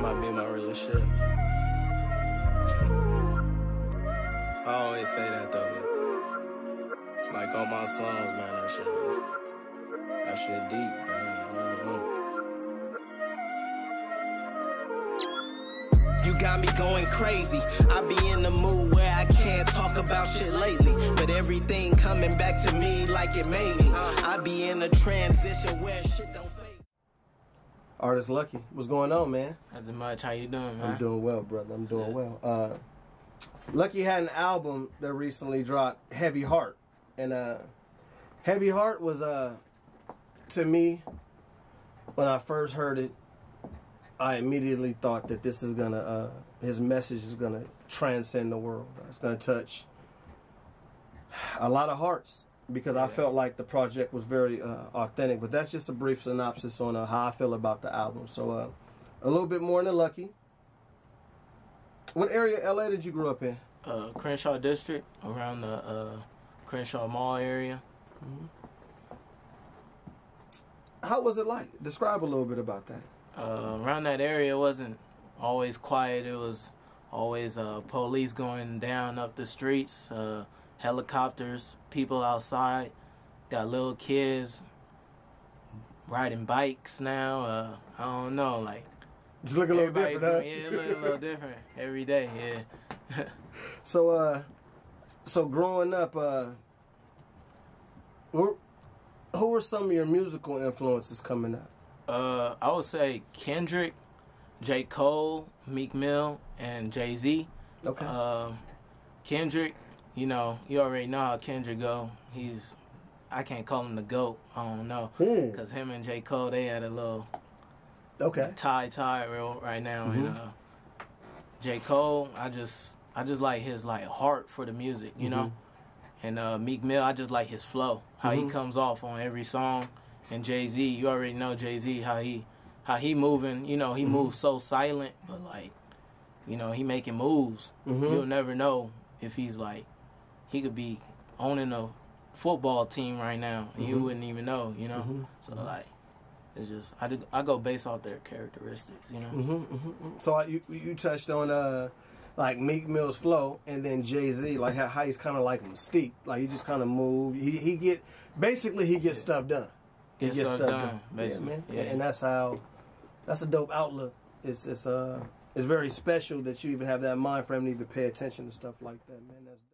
might be my realest shit. I always say that though, man. It's like all my songs, man, that shit deep, man. You got me going crazy. I be in the mood where I can't talk about shit lately, but everything coming back to me like it made me. I be in a transition where shit don't fade. Artist Lvcky, what's going on, man? Nothing much. How you doing, man? I'm doing well, brother. I'm doing well. Lvcky had an album that recently dropped, Heavy Heart, and Heavy Heart was to me, when I first heard it, I immediately thought that this is gonna, his message is gonna transcend the world. It's gonna touch a lot of hearts, because I felt like the project was very authentic. But that's just a brief synopsis on how I feel about the album. So a little bit more than Lvcky. What area of LA did you grow up in? Crenshaw District, around the Crenshaw Mall area. Mm-hmm. How was it like? Describe a little bit about that. Around that area, it wasn't always quiet. It was always police going down up the streets, helicopters, people outside. Got little kids riding bikes now. I don't know, like, just look a little different, huh? Yeah, it look a little different every day. Yeah. So growing up, who were some of your musical influences coming up? I would say Kendrick, J. Cole, Meek Mill, and Jay-Z. Okay. Kendrick, you know, you already know how Kendrick go. I can't call him the GOAT. I don't know, because him and J. Cole, they had a little tie real right now. Mm-hmm. And J. Cole, I just like his heart for the music, you know. And Meek Mill, I just like his flow, how he comes off on every song. And Jay-Z, you already know Jay-Z, how he moving. You know, he moves so silent, but you know, he making moves. You'll never know if he's he could be owning a football team right now, and you wouldn't even know. You know, so it's just I go based off their characteristics. You know. So you touched on Meek Mill's flow, and then Jay-Z, how he's kind of like Mystique, he just kind of move. He gets stuff done. Get stuff done, basically. Yeah, man. Yeah. And that's a dope outlook. It's very special that you even have that mind frame to even pay attention to stuff like that, man. That's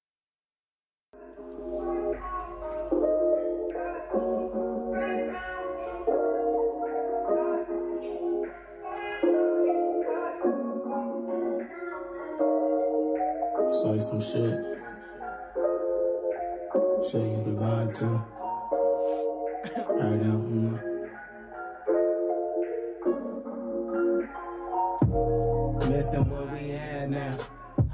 Show you some shit. Show you the vibe too. Right out, Missing what we had now.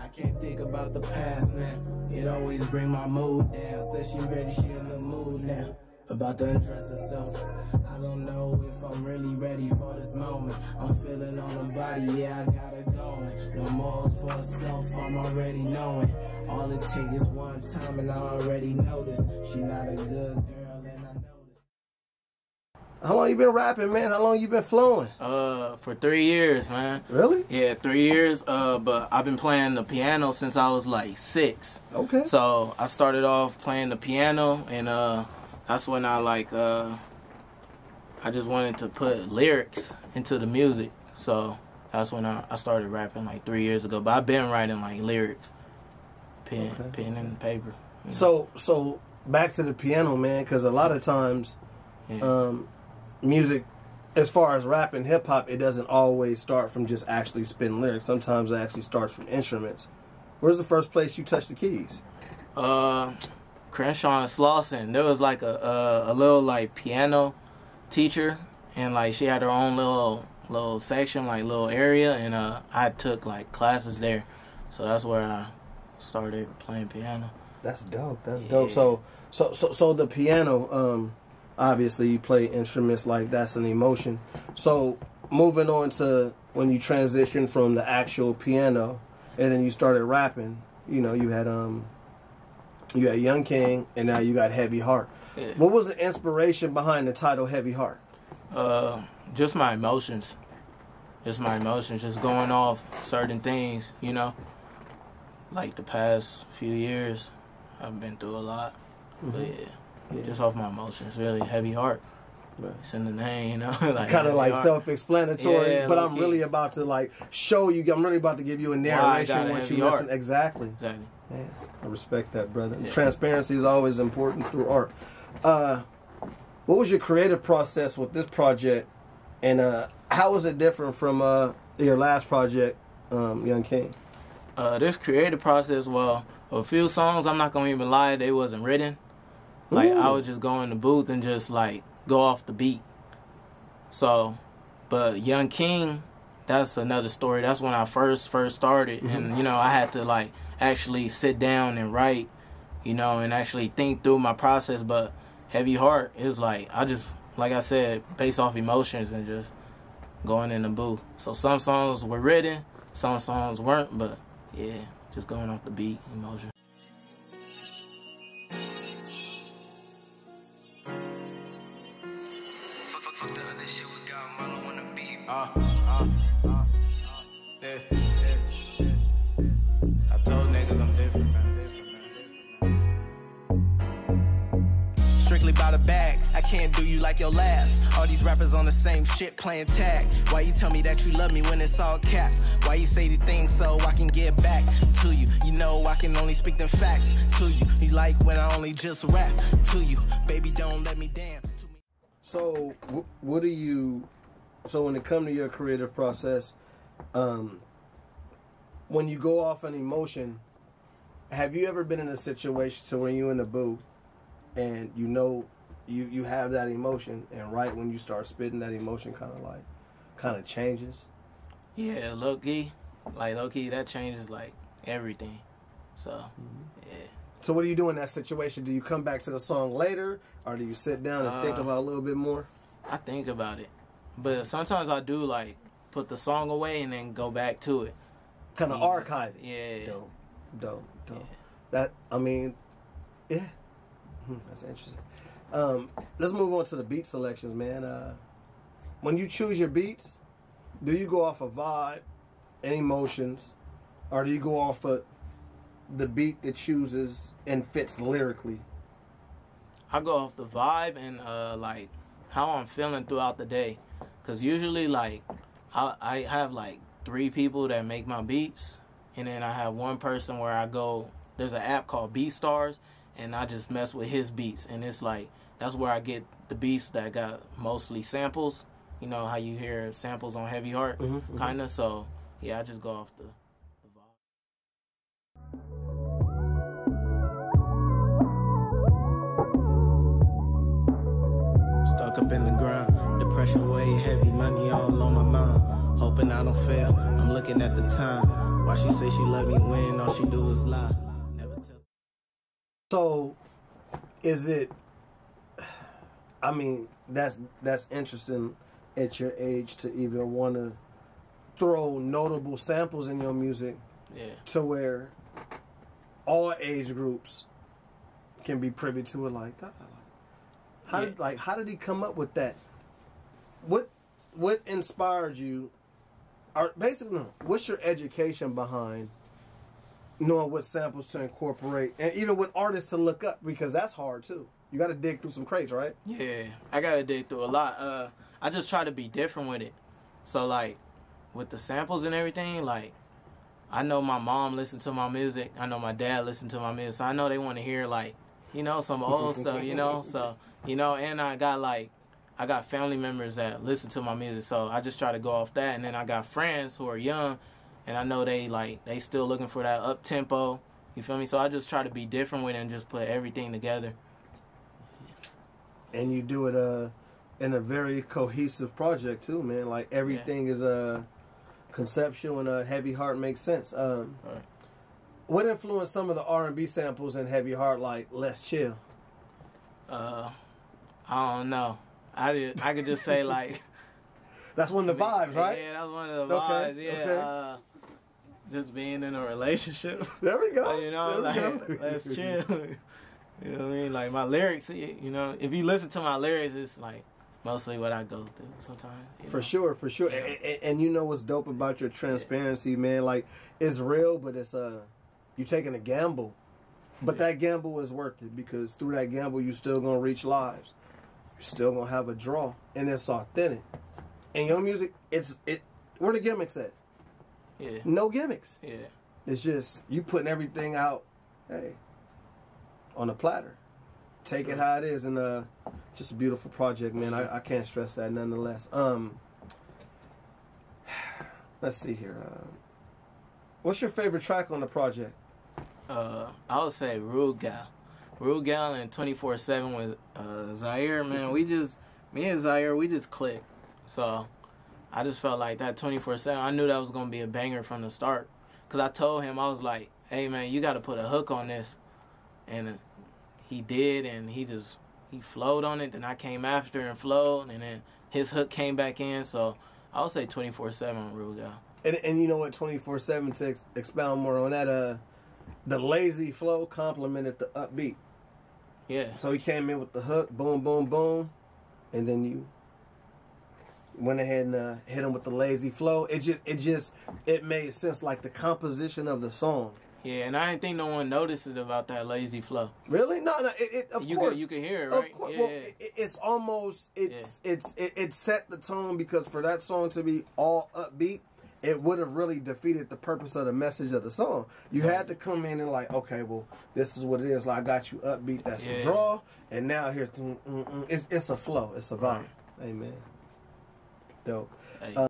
I can't think about the past now. It always bring my mood down. Says she ready, she in the mood now. About to undress herself. I don't know if I'm really ready for this moment. I'm feeling on her body, yeah, I got it going. No more for herself, I'm already knowing. All it takes is one time and I already noticed. She not a good girl. How long you been rapping, man? How long you been flowing? For 3 years, man. Really? Yeah, 3 years. But I've been playing the piano since I was 6. Okay. So I started off playing the piano, and that's when I just wanted to put lyrics into the music. So that's when I started rapping 3 years ago. But I've been writing lyrics, pen and paper. You know? So back to the piano, man, because a lot of times. Yeah. Music, as far as rap and hip hop, it doesn't always start from just actually spitting lyrics. Sometimes it actually starts from instruments. Where's the first place you touched the keys? Crenshaw and Slauson. There was a little piano teacher, and she had her own little section, little area, and I took classes there. So that's where I started playing piano. That's dope. That's dope. So the piano. Obviously, you play instruments that's an emotion. So, moving on to when you transitioned from the actual piano, and then you started rapping. You know, you had Young King, and now you got Heavy Heart. Yeah. What was the inspiration behind the title Heavy Heart? Just my emotions. just my emotions, just going off certain things, you know. Like the past few years, I've been through a lot. But yeah, just off my emotions, really. Heavy heart. Right. It's in the name, you know. Like, kind of like self-explanatory, yeah, but I'm really about to like show you. I'm really about to give you a narration once you listen. Exactly. Yeah, I respect that, brother. Yeah. Transparency is always important through art. What was your creative process with this project, and how was it different from your last project, Young King? This creative process, well, a few songs, I'm not gonna even lie, they wasn't written. Like, I would just go in the booth and just like go off the beat. So, but Young King, that's another story. That's when I first started, and you know, I had to like actually sit down and write, you know, and actually think through my process. But Heavy Heart is like, I just, like I said, based off emotions and just going in the booth. So some songs were written, some songs weren't, but yeah, just going off the beat, emotion. Fuck the other shit, we got Marlo on the beat. Yeah. I told niggas I'm different, man. Strictly by the bag, I can't do you like your last. All these rappers on the same shit playing tag. Why you tell me that you love me when it's all cap? Why you say the things so I can get back to you? You know I can only speak them facts to you. You like when I only just rap to you. Baby, don't let me dance. So, what do you? So, when it comes to your creative process, when you go off an emotion, have you ever been in a situation so when you're in the booth and you know you have that emotion, and right when you start spitting, that emotion kind of changes? Yeah, low-key, that changes like everything. So, yeah. So what do you do in that situation? Do you come back to the song later, or do you sit down and think about it a little bit more? I think about it, but sometimes I do like put the song away and then go back to it. Kind of archive it. Yeah. Dope. Yeah. That, I mean, yeah. That's interesting. Let's move on to the beat selections, man. When you choose your beats, do you go off a vibe and emotions, or do you go off of the beat that chooses and fits lyrically? I go off the vibe and like how I'm feeling throughout the day, cause usually like I have like 3 people that make my beats, and then I have one person where I go. There's an app called BeatStars, and I just mess with his beats, and it's like that's where I get the beats that got mostly samples. You know how you hear samples on Heavy Heart, kinda. So yeah, I just go off the vibe. Stuck up in the ground, depression way heavy, money all on my mind. Hoping I don't fail, I'm looking at the time. Why she say she love me when all she do is lie. Never tell. So, is it? I mean, that's interesting at your age to even want to throw notable samples in your music, to where all age groups can be privy to it. Like, how did he come up with that? What inspired you? Or basically, what's your education behind knowing what samples to incorporate, and even what artists to look up, because that's hard too. You got to dig through some crates, right? Yeah, I got to dig through a lot. I just try to be different with it. So like with the samples and everything, like I know my mom listened to my music. I know my dad listened to my music. So I know they want to hear like, you know, some old stuff, you know. So, you know, and I got family members that listen to my music. So I just try to go off that. And then I got friends who are young, and I know they still looking for that up tempo. You feel me? So I just try to be different with it and just put everything together. And you do it in a very cohesive project too, man. Like everything is conceptual, and a Heavy Heart makes sense. Right. What influenced some of the R&B samples in Heavy Heart, like Let's Chill? I don't know. I could just say like that's one of the vibes, right? Yeah, that's one of the vibes. Yeah. Okay. Just being in a relationship. There we go. You know, let's chill. You know what I mean? Like my lyrics, you know, if you listen to my lyrics, it's like mostly what I go through sometimes. For sure. Yeah. And you know what's dope about your transparency, man? Like, it's real, but it's you taking a gamble. But that gamble is worth it, because through that gamble, you still gonna reach lives. You're still gonna have a draw, and it's authentic. And your music, where the gimmicks at? Yeah. No gimmicks. Yeah. It's just you putting everything out, hey, on a platter. Take it how it is, and just a beautiful project, man. I can't stress that nonetheless. Let's see here. What's your favorite track on the project? I would say Rude Gal. Rude Gal and 24/7 with Zaire, man. Me and Zaire, we just clicked. So I just felt like that 24/7. I knew that was gonna be a banger from the start, cause I told him, I was like, "Hey man, you got to put a hook on this," and he did, and he flowed on it. Then I came after and flowed, and then his hook came back in. So I would say 24/7 on Rude Gal. And you know what, 24/7, to expound more on that, the lazy flow complemented the upbeat. Yeah. So he came in with the hook, boom, boom, boom, and then you went ahead and hit him with the lazy flow. It made sense, like the composition of the song. Yeah, and I didn't think no one noticed it about that lazy flow. Really? No. Of course. You can hear it, right? Of course. Yeah. Well, it's almost it set the tone, because for that song to be all upbeat, it would have really defeated the purpose of the message of the song. You had to come in and like, okay, well, this is what it is. Like, I got you upbeat. That's the draw, and now here's it's a flow. It's a vibe. Right. Amen. Dope. Hey.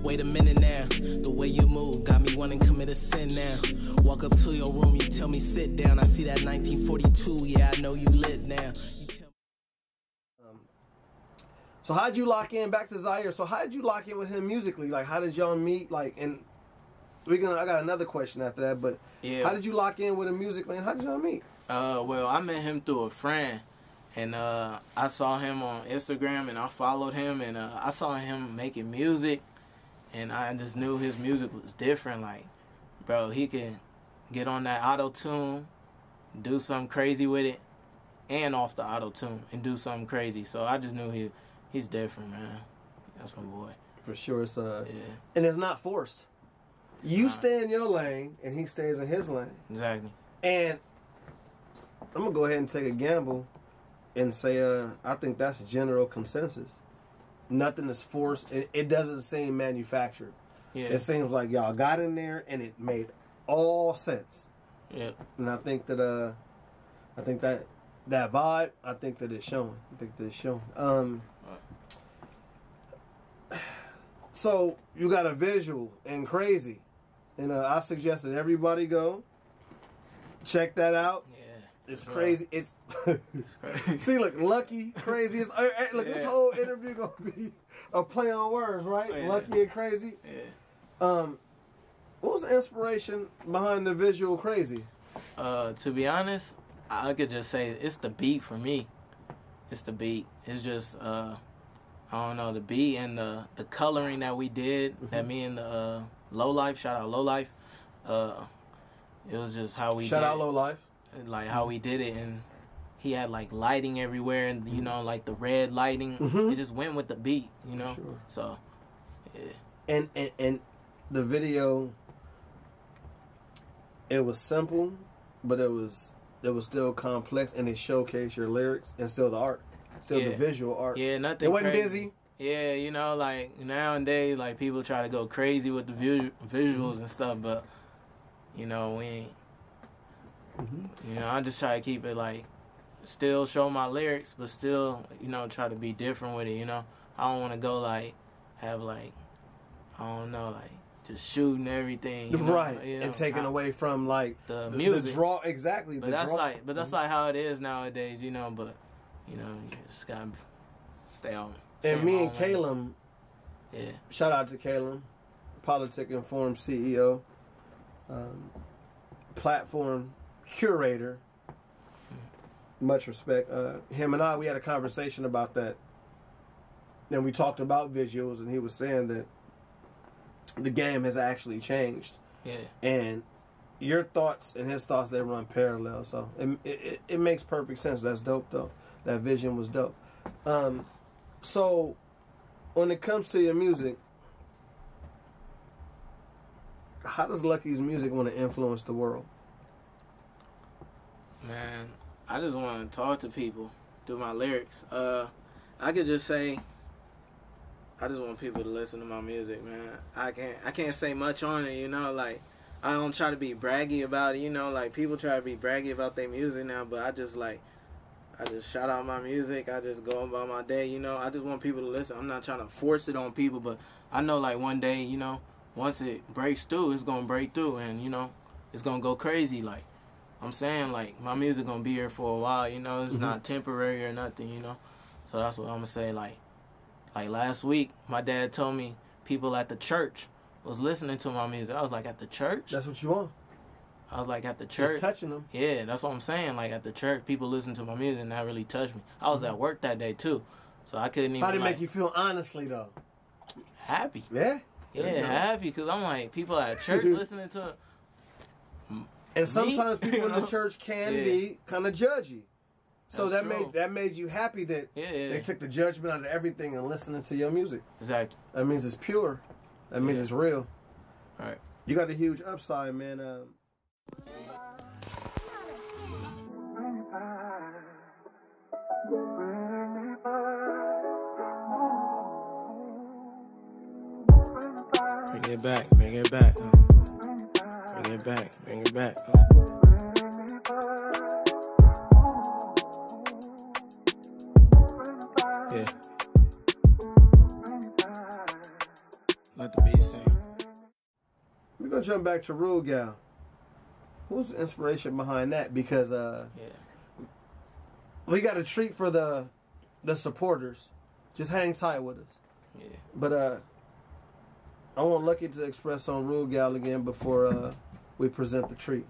Wait a minute now, the way you move got me wanting to commit a sin now. Walk up to your room, you tell me sit down. I see that 1942, yeah, I know you lit now. So how'd you lock in, back to Zaire? So how'd you lock in with him musically? Like, how did y'all meet? Like, and I got another question after that, but how did you lock in with him musically, and how did y'all meet? Well, I met him through a friend, and I saw him on Instagram, and I followed him, and I saw him making music, and I just knew his music was different. Like, bro, he could get on that auto-tune, do something crazy with it, and off the auto-tune, and do something crazy. So I just knew he's different, man. That's my boy. For sure. It's and it's not forced. You stay in your lane, and he stays in his lane. Exactly. And I'm going to go ahead and take a gamble and say I think that's general consensus. Nothing is forced. It doesn't seem manufactured. Yeah. It seems like y'all got in there, and it made all sense. Yeah. And I think that that vibe, I think that it's showing. So you got a visual and Crazy, and I suggest that everybody go check that out. Yeah, it's crazy. It's crazy. See, look, Lvcky, Crazy. Look, this whole interview gonna be a play on words, right? Yeah. Lvcky and Crazy. Yeah. What was the inspiration behind the visual Crazy? To be honest, I could just say it's the beat for me. It's the beat. It's just I don't know, the beat and the coloring that we did, that me and the Low Life, shout out Low Life. It was just how we shout out Low Life. Like how we did it, and he had like lighting everywhere, and you know, like the red lighting. It just went with the beat, you know. Sure. So, yeah. And the video, it was simple, but it was still complex, and it showcased your lyrics and still the art, still the visual art. Yeah, nothing. It wasn't crazy. busy. Yeah, you know, like nowadays, like people try to go crazy with the visuals and stuff, but you know, we ain't. You know, I just try to keep it like, still show my lyrics, but still, you know, try to be different with it. You know, I don't want to go like have like I don't know like just shooting everything, you know, right? You know, and taking away from like the music, the draw exactly. But that's like how it is nowadays, you know. But you know, you just gotta stay on. And me and Caleb, yeah. Shout out to Caleb, Politic Informed CEO, platform curator. Much respect. Him and we had a conversation about that. And we talked about visuals, and he was saying that the game has actually changed. Yeah. And your thoughts and his thoughts, they run parallel. So it makes perfect sense. That's dope, though. That vision was dope. So when it comes to your music, how does Lvcky's music want to influence the world? Man, I just want to talk to people through my lyrics. I could just say, I just want people to listen to my music, man. I can't say much on it, you know. Like, I don't try to be braggy about it, you know. Like, people try to be braggy about their music now, but I just shout out my music. I just go about my day, you know. I just want people to listen. I'm not trying to force it on people, but I know, like, one day, you know, once it breaks through, it's going to break through, and, you know, it's going to go crazy. Like, I'm saying, like, my music going to be here for a while, you know. It's not temporary or nothing, you know. So that's what I'm going to say. Like last week, my dad told me people at the church was listening to my music. I was like, at the church? That's what you want. I was like, at the church. It's touching them. Yeah, that's what I'm saying. Like, at the church, people listen to my music, and that really touched me. I was at work that day, too. So I couldn't even, How did it make you feel honestly, though? Happy. Yeah? Yeah, happy, because I'm like, people at church listening to and sometimes people in the church can be kind of judgy. So That's that made you happy that they took the judgment out of everything and listening to your music. Exactly. That means it's pure. That means it's real. All right. You got a huge upside, man. Bring it back, bring it back. Bring it back, bring it back. Yeah. Let the beat sing. We're going to jump back to Rule Gal. Who's the inspiration behind that? Because we got a treat for the supporters. Just hang tight with us. Yeah. But I want Lvcky to express on Rule Gal again before we present the treat.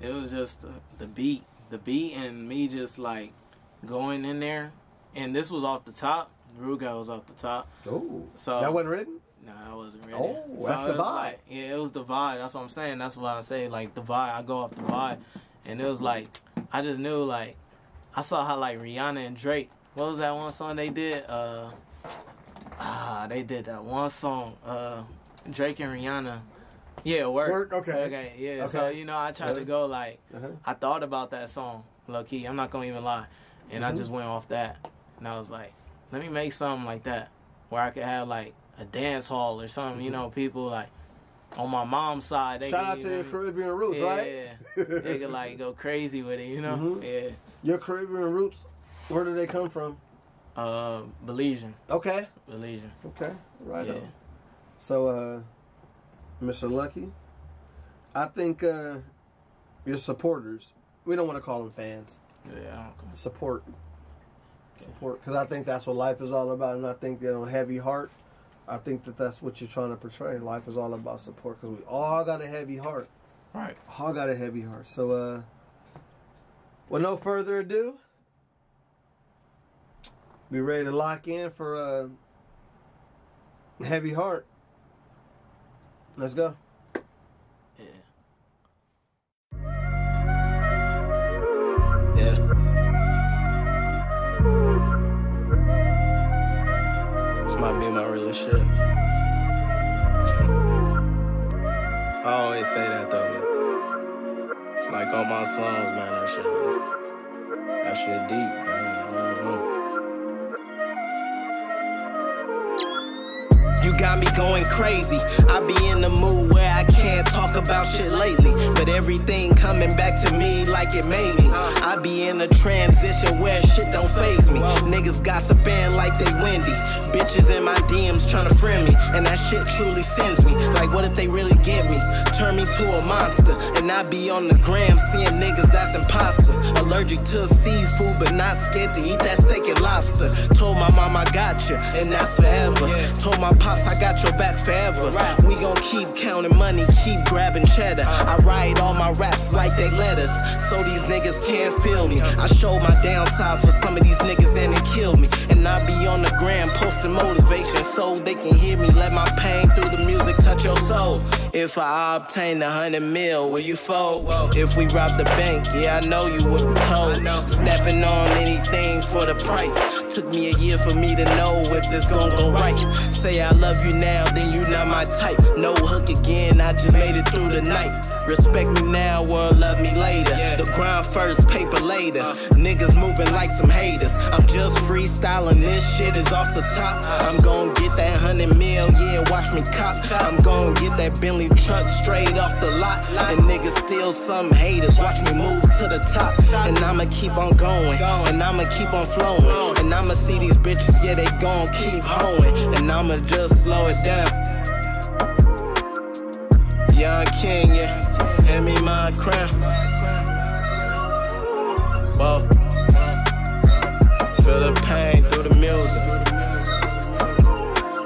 It was just the beat and me just like going in there, and this was off the top. Rule Gal was off the top. Oh, so that wasn't written? No, I wasn't written. Oh, so that's the vibe. Like, yeah, it was the vibe. That's what I'm saying. That's why I say like the vibe. I go off the vibe, and it was like I just knew like I saw how like Rihanna and Drake. What was that one song they did? They did that one song. Drake and Rihanna. Yeah, Work. Okay. Yeah. Okay. So you know, I tried to go like I thought about that song, low key. I'm not gonna even lie, and I just went off that, and I was like, let me make something like that where I could have like a dance hall or something. You know, people like on my mom's side. They Shout out to your Caribbean roots, right? Yeah. They could like go crazy with it. You know. Yeah. Your Caribbean roots. Where do they come from? Belizean. Okay. Belizean. Okay. Right on. So, Mr. Lvcky, I think your supporters, we don't want to call them fans. Yeah, I don't call them. Support, because I think that's what life is all about, and I think that on Heavy Heart, I think that that's what you're trying to portray. Life is all about support, because we all got a heavy heart. Right. All got a heavy heart. So, with no further ado, be ready to lock in for Heavy Heart. Let's go. Yeah. This might be my realest shit. I always say that though, man. It's like all my songs, man, that shit deep, man. I don't know. You got me going crazy. I be in the mood where I can't talk about shit lately, but everything coming back to me like it made me. I be in a transition where shit don't faze me. Niggas gossiping like they windy. Bitches in my DMs tryna friend me, and that shit truly sends me. Like, what if they really get me? Turn me to a monster, and I be on the gram seeing niggas that's imposters. Allergic to seafood, but not scared to eat that steak and lobster. Told my mom I got you, and that's forever. Told my pops I got your back forever. We gon' keep counting money, keep grabbing cheddar. I write all my raps like they letters, so these niggas can't feel me. I showed my downside for some of these niggas and it killed me. And I be on the gram posting motivation so they can hear me. Let my pain through the music touch your soul. If I obtain 100 mil, will you fold? If we rob the bank, yeah, I know you would've told. Snapping on anything for the price. Took me a year for me to know if this gon' go right. Say I love you now, then you not my type. No hook again, I just made it through the night. Respect me now, world love me later. The grind first, paper later. Niggas moving like some haters. I'm just freestyling, this shit is off the top. I'm gon' get that 100 mil, yeah, watch me cop. I'm gon' get that Bentley truck straight off the lot. And niggas still some haters, watch me move to the top. And I'ma keep on going, and I'ma keep on flowing. And I'ma see these bitches, yeah, they gon' keep hoeing. And I'ma just slow it down. Young king, yeah, hand me my crown. Whoa, feel the pain through the music.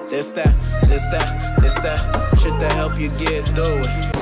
This that shit that help you get through it.